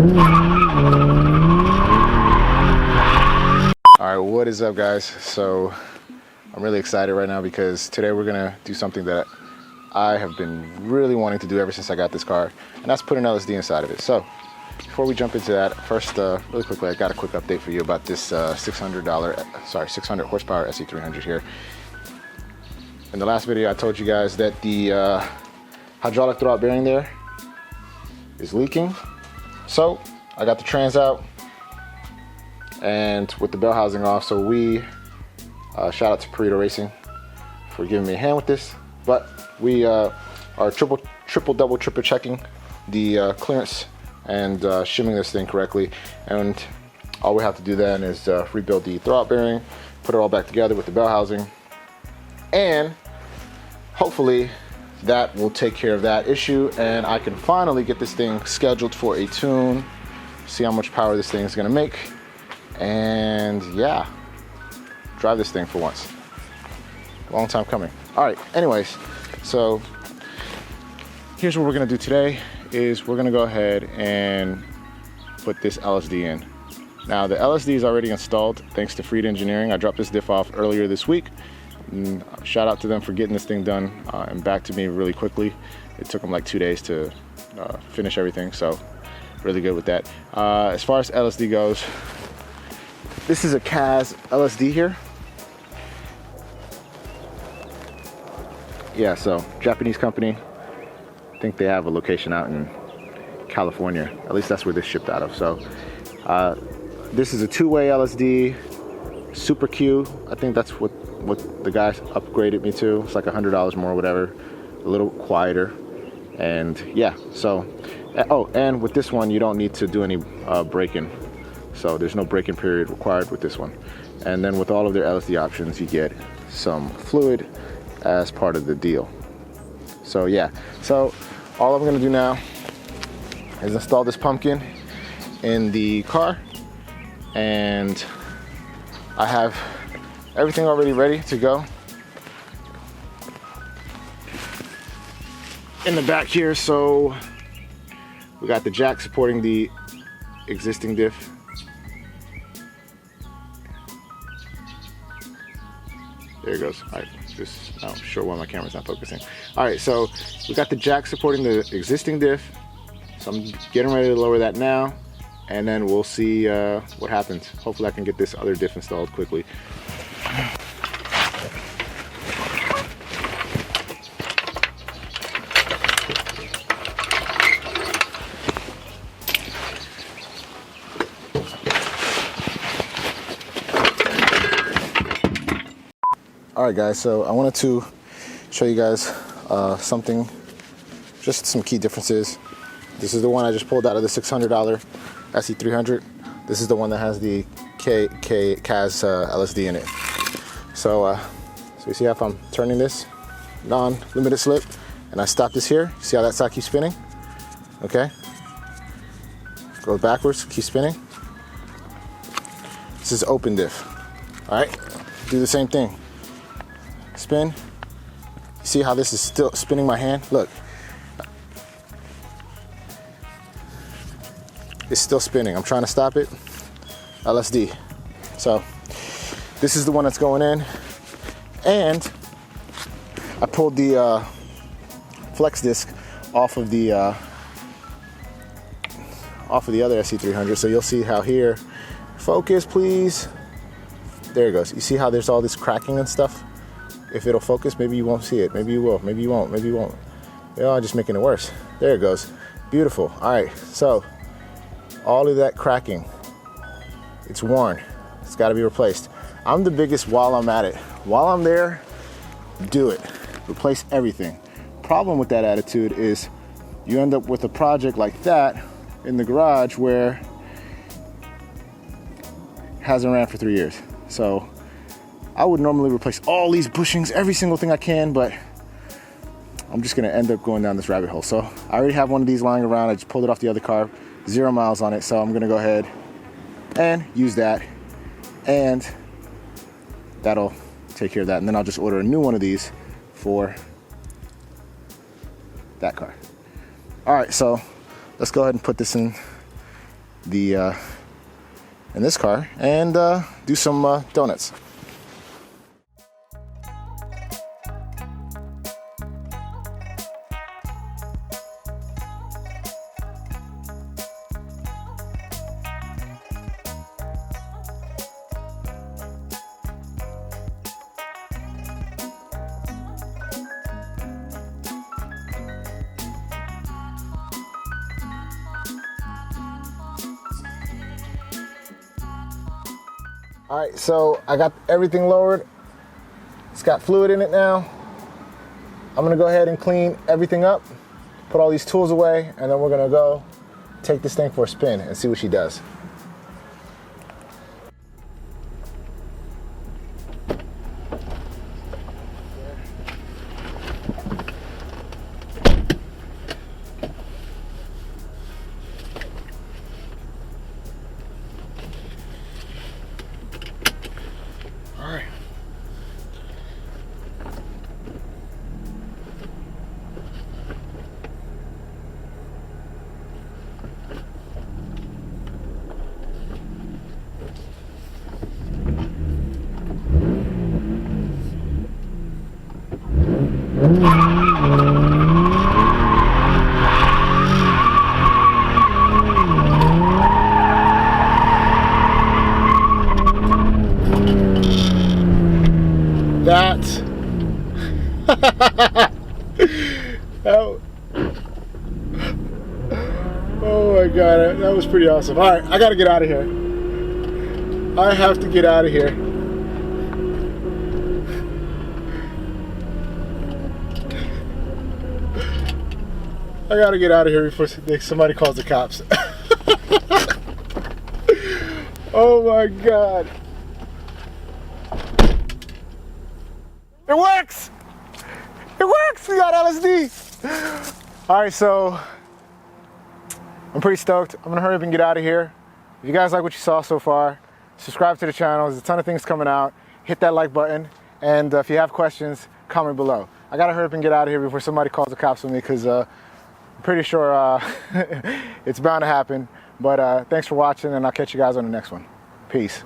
Alright, what is up guys? So I'm really excited right now because today we're gonna do something that I have been really wanting to do ever since I got this car, and that's put an LSD inside of it. So before we jump into that, first really quickly, I got a quick update for you about this 600 horsepower SC300 here. In the last video I told you guys that the hydraulic throwout bearing there is leaking. So I got the trans out and with the bell housing off. So we shout out to Pareto Racing for giving me a hand with this, but we are triple checking the clearance and shimming this thing correctly, and all we have to do then is rebuild the throwout bearing, put it all back together with the bell housing, and hopefully that will take care of that issue, and I can finally get this thing scheduled for a tune, see how much power this thing is going to make, and yeah, drive this thing for once. Long time coming. All right, anyways, so here's what we're going to do today is we're going to go ahead and put this LSD in. Now the LSD is already installed thanks to Freed Engineering. I dropped this diff off earlier this week. And shout out to them for getting this thing done and back to me really quickly. It took them like 2 days to finish everything, so really good with that. As far as LSD goes, this is a CAS LSD here. Yeah, so Japanese company. I think they have a location out in California. At least that's where this shipped out of. So this is a two-way LSD, Super Q. I think that's what the guys upgraded me to. It's like $100 more, whatever. A little quieter, and yeah. So, oh, and with this one, you don't need to do any braking. So there's no braking period required with this one. And then with all of their LSD options, you get some fluid as part of the deal. So yeah. So all I'm gonna do now is install this pumpkin in the car, and I have everything already ready to go in the back here. So we got the jack supporting the existing diff. There it goes. All right, just not sure why my camera's not focusing. All right, so we got the jack supporting the existing diff. So I'm getting ready to lower that now, and then we'll see what happens. Hopefully I can get this other diff installed quickly. All right guys, so I wanted to show you guys something, just some key differences. This is the one I just pulled out of the $600 SC300. This is the one that has the CAS LSD in it. So you see how if I'm turning this non-limited slip and I stop this here, see how that side keeps spinning? Okay. Go backwards, keep spinning. This is open diff. All right, do the same thing. Spin. See how this is still spinning my hand? Look. It's still spinning. I'm trying to stop it. LSD. So this is the one that's going in, and I pulled the flex disc off of the other SC300. So you'll see how here, focus please. There it goes. You see how there's all this cracking and stuff? If it'll focus, maybe you won't see it. Maybe you will. Maybe you won't. Maybe you won't. You're just making it worse. There it goes. Beautiful. All right. So all of that cracking, it's worn. It's got to be replaced. I'm the biggest while I'm at it. While I'm there, do it. Replace everything. Problem with that attitude is you end up with a project like that in the garage where it hasn't ran for 3 years. So I would normally replace all these bushings, every single thing I can, but I'm just gonna end up going down this rabbit hole. So I already have one of these lying around. I just pulled it off the other car, 0 miles on it. So I'm gonna go ahead and use that, and that'll take care of that. And then I'll just order a new one of these for that car. All right, so let's go ahead and put this in the in this car and do some donuts. All right, so I got everything lowered. It's got fluid in it now. I'm gonna go ahead and clean everything up, put all these tools away, and then we're gonna go take this thing for a spin and see what she does. All right. That oh my god, that was pretty awesome. All right, I gotta get out of here. I have to get out of here. I gotta get out of here before somebody calls the cops. Oh my god. It works! It works! We got LSD! Alright, so I'm pretty stoked. I'm gonna hurry up and get out of here. If you guys like what you saw so far, subscribe to the channel. There's a ton of things coming out. Hit that like button. And if you have questions, comment below. I gotta hurry up and get out of here before somebody calls the cops on me because I'm pretty sure it's bound to happen. But thanks for watching, and I'll catch you guys on the next one. Peace.